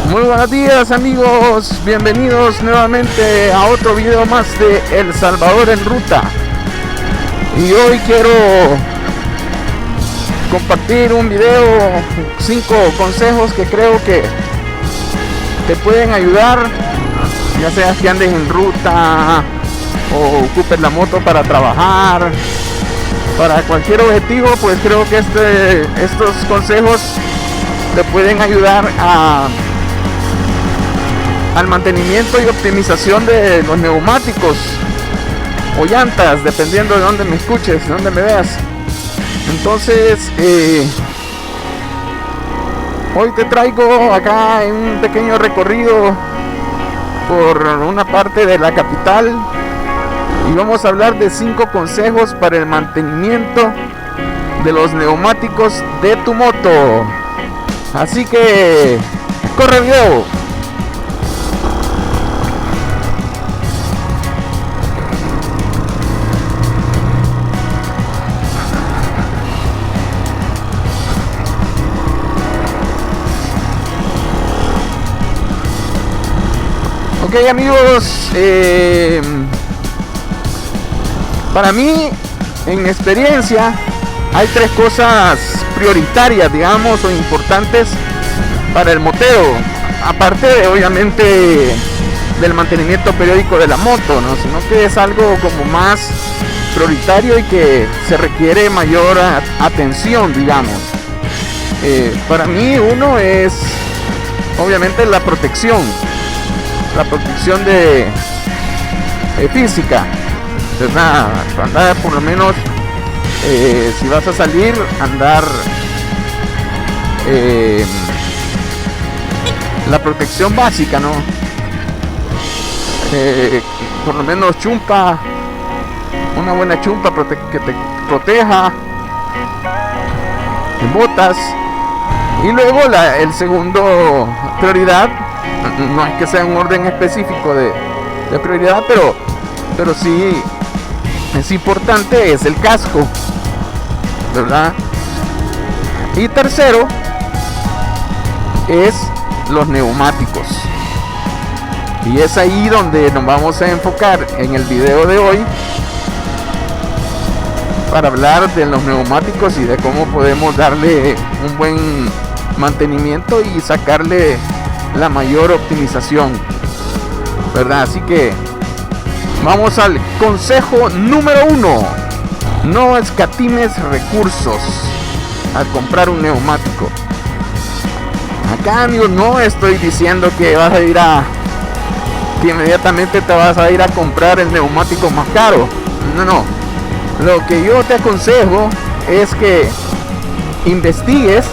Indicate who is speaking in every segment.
Speaker 1: Muy buenos días amigos, bienvenidos nuevamente a otro video más de El Salvador en Ruta. Y hoy quiero compartir un video, 5 consejos que creo que te pueden ayudar, ya sea que andes en ruta o ocupes la moto para trabajar, para cualquier objetivo. Pues creo que estos consejos te pueden ayudar al mantenimiento y optimización de los neumáticos o llantas, dependiendo de dónde me escuches, de dónde me veas. Entonces hoy te traigo acá en un pequeño recorrido por una parte de la capital y vamos a hablar de 5 consejos para el mantenimiento de los neumáticos de tu moto. Así que corre el video. Ok amigos, para mí, en mi experiencia, hay 3 cosas prioritarias, digamos, o importantes para el moteo, aparte de, obviamente, del mantenimiento periódico de la moto, ¿no? Sino que es algo como más prioritario y que se requiere mayor atención, digamos. Para mí uno es, obviamente, la protección de física, ¿verdad? Andar por lo menos, si vas a salir, andar la protección básica, ¿no? Por lo menos chumpa, una buena chumpa que te proteja, botas. Y luego el segundo prioridad, no es que sea un orden específico de prioridad, pero sí es importante, es el casco, ¿verdad? Y tercero es los neumáticos, y es ahí donde nos vamos a enfocar en el video de hoy para hablar de los neumáticos y de cómo podemos darle un buen mantenimiento y sacarle la mayor optimización, ¿verdad? Así que vamos al consejo número 1: no escatimes recursos al comprar un neumático. Acá, amigos, no estoy diciendo que vas a ir que inmediatamente te vas a ir a comprar el neumático más caro. No. Lo que yo te aconsejo es que investigues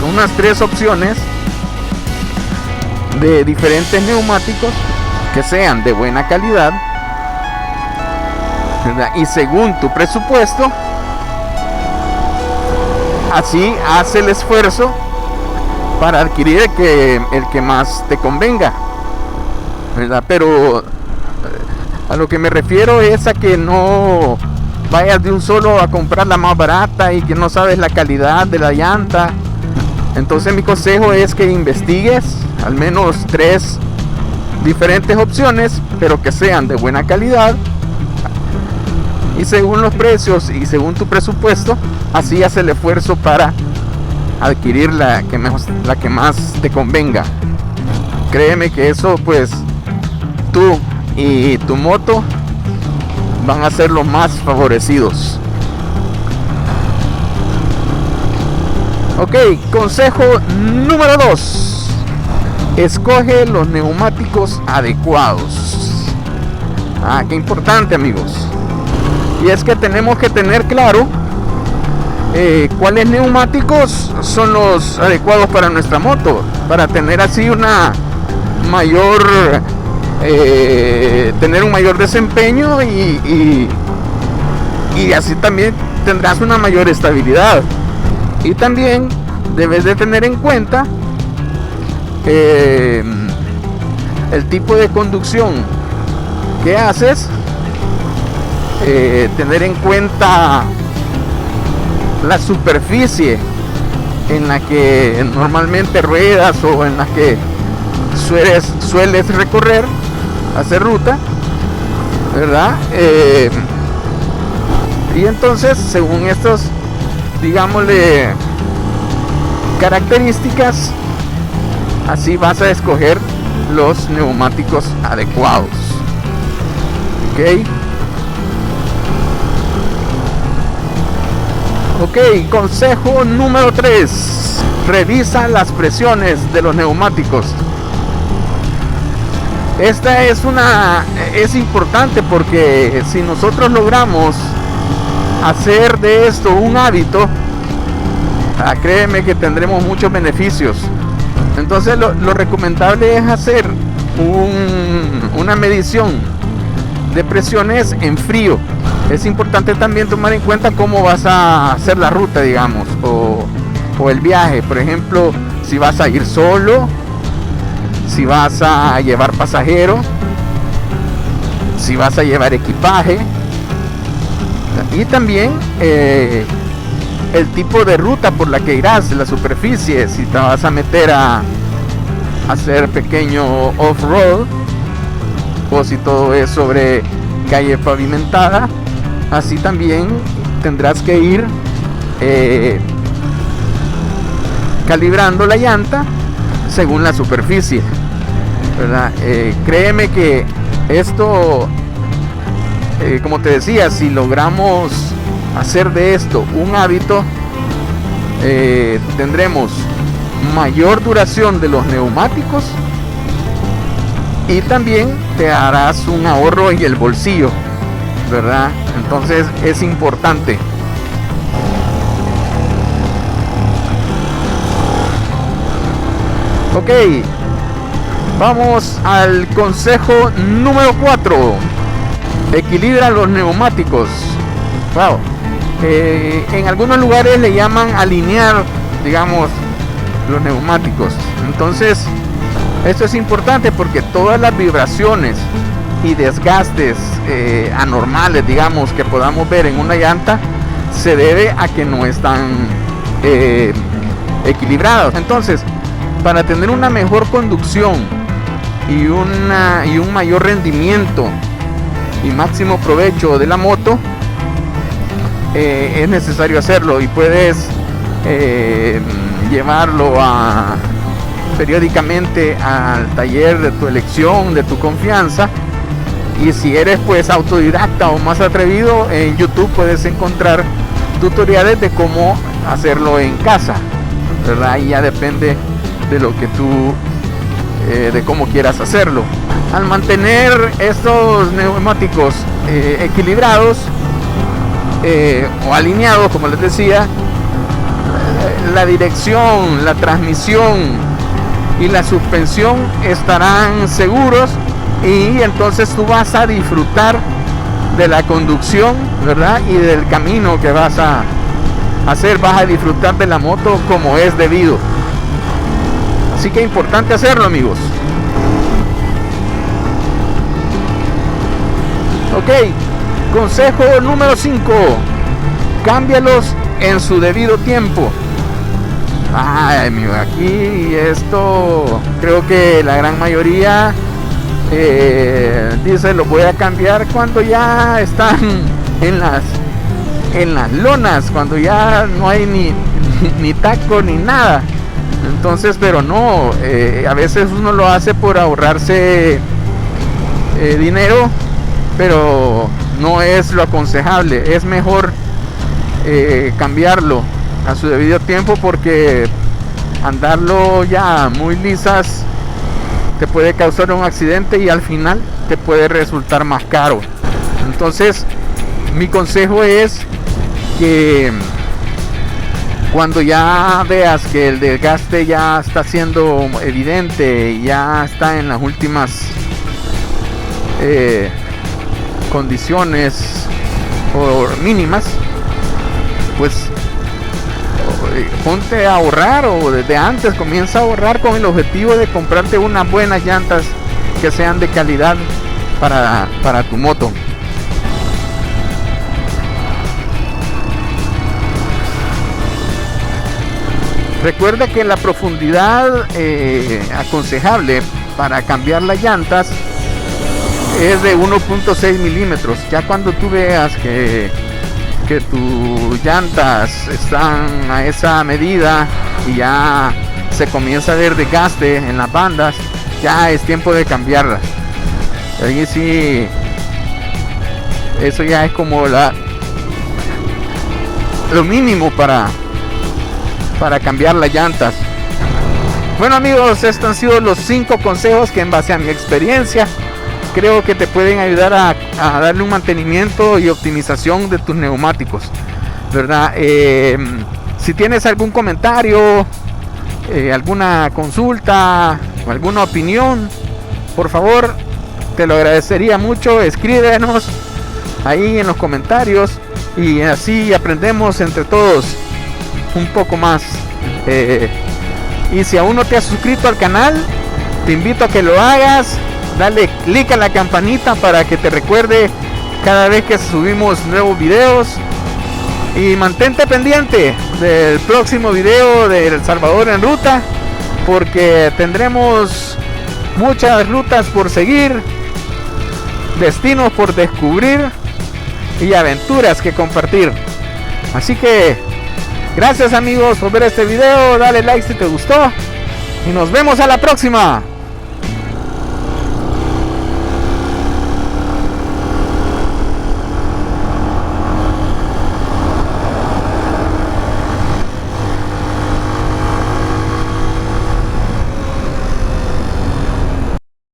Speaker 1: unas 3 opciones de diferentes neumáticos que sean de buena calidad, ¿verdad? Y según tu presupuesto, así haz el esfuerzo para adquirir el que más te convenga, ¿verdad? Pero a lo que me refiero es a que no vayas de un solo a comprar la más barata y que no sabes la calidad de la llanta. Entonces mi consejo es que investigues al menos 3 diferentes opciones, pero que sean de buena calidad, y según los precios y según tu presupuesto, así haz el esfuerzo para adquirir la que más te convenga. Créeme que eso, pues, tú y tu moto van a ser los más favorecidos. Ok, consejo número 2: escoge los neumáticos adecuados. Qué importante, amigos. Y es que tenemos que tener claro cuáles neumáticos son los adecuados para nuestra moto, para tener así tener un mayor desempeño y así también tendrás una mayor estabilidad. Y también debes de tener en cuenta el tipo de conducción que haces, tener en cuenta la superficie en la que normalmente ruedas o en la que sueles recorrer, hacer ruta, ¿verdad? Y entonces, según estos, digámosle, características, así vas a escoger los neumáticos adecuados. Ok, consejo número 3. Revisa las presiones de los neumáticos. Esta es importante porque si nosotros logramos hacer de esto un hábito, créeme que tendremos muchos beneficios. Entonces lo recomendable es hacer una medición de presiones en frío. Es importante también tomar en cuenta cómo vas a hacer la ruta, digamos, o el viaje. Por ejemplo, si vas a ir solo, si vas a llevar pasajero, si vas a llevar equipaje, y también el tipo de ruta por la que irás, la superficie, si te vas a meter a hacer pequeño off-road o si todo es sobre calle pavimentada. Así también tendrás que ir calibrando la llanta según la superficie, ¿verdad? Créeme que esto, como te decía, si logramos hacer de esto un hábito, tendremos mayor duración de los neumáticos y también te harás un ahorro en el bolsillo, ¿verdad? Entonces es importante. Ok, vamos al consejo número 4. Equilibra los neumáticos. Wow. En algunos lugares le llaman alinear, digamos, los neumáticos. Entonces esto es importante porque todas las vibraciones y desgastes anormales, digamos, que podamos ver en una llanta, se debe a que no están equilibrados. Entonces, para tener una mejor conducción y un mayor rendimiento y máximo provecho de la moto, es necesario hacerlo, y puedes llevarlo periódicamente al taller de tu elección, de tu confianza. Y si eres pues autodidacta o más atrevido, en YouTube puedes encontrar tutoriales de cómo hacerlo en casa, ¿verdad? Y ya depende de lo que tú de cómo quieras hacerlo. Al mantener estos neumáticos equilibrados o alineados, como les decía, la dirección, la transmisión y la suspensión estarán seguros, y entonces tú vas a disfrutar de la conducción, ¿verdad? Y del camino que vas a hacer. Vas a disfrutar de la moto como es debido. Así que es importante hacerlo, amigos. Ok, consejo número 5. Cámbialos en su debido tiempo. Ay, amigo, aquí esto creo que la gran mayoría dice lo voy a cambiar cuando ya están en las lonas, cuando ya no hay ni taco ni nada. Entonces, pero no, a veces uno lo hace por ahorrarse dinero, pero no es lo aconsejable. Es mejor cambiarlo a su debido tiempo, porque andarlo ya muy lisas te puede causar un accidente y al final te puede resultar más caro. Entonces mi consejo es que cuando ya veas que el desgaste ya está siendo evidente y ya está en las últimas condiciones o mínimas, pues ponte a ahorrar, o desde antes comienza a ahorrar con el objetivo de comprarte unas buenas llantas que sean de calidad para tu moto. Recuerda que la profundidad aconsejable para cambiar las llantas es de 1.6 milímetros. Ya cuando tú veas que tus llantas están a esa medida y ya se comienza a ver desgaste en las bandas, ya es tiempo de cambiarlas. Ahí sí, eso ya es como lo mínimo para cambiar las llantas. Bueno amigos, estos han sido los 5 consejos que en base a mi experiencia creo que te pueden ayudar a darle un mantenimiento y optimización de tus neumáticos, ¿verdad? Si tienes algún comentario, alguna consulta o alguna opinión, por favor, te lo agradecería mucho. Escríbenos ahí en los comentarios y así aprendemos entre todos un poco más. Y si aún no te has suscrito al canal, te invito a que lo hagas. Dale click a la campanita para que te recuerde cada vez que subimos nuevos videos. Y mantente pendiente del próximo video de El Salvador en Ruta, porque tendremos muchas rutas por seguir, destinos por descubrir y aventuras que compartir. Así que gracias amigos por ver este video. Dale like si te gustó y nos vemos a la próxima.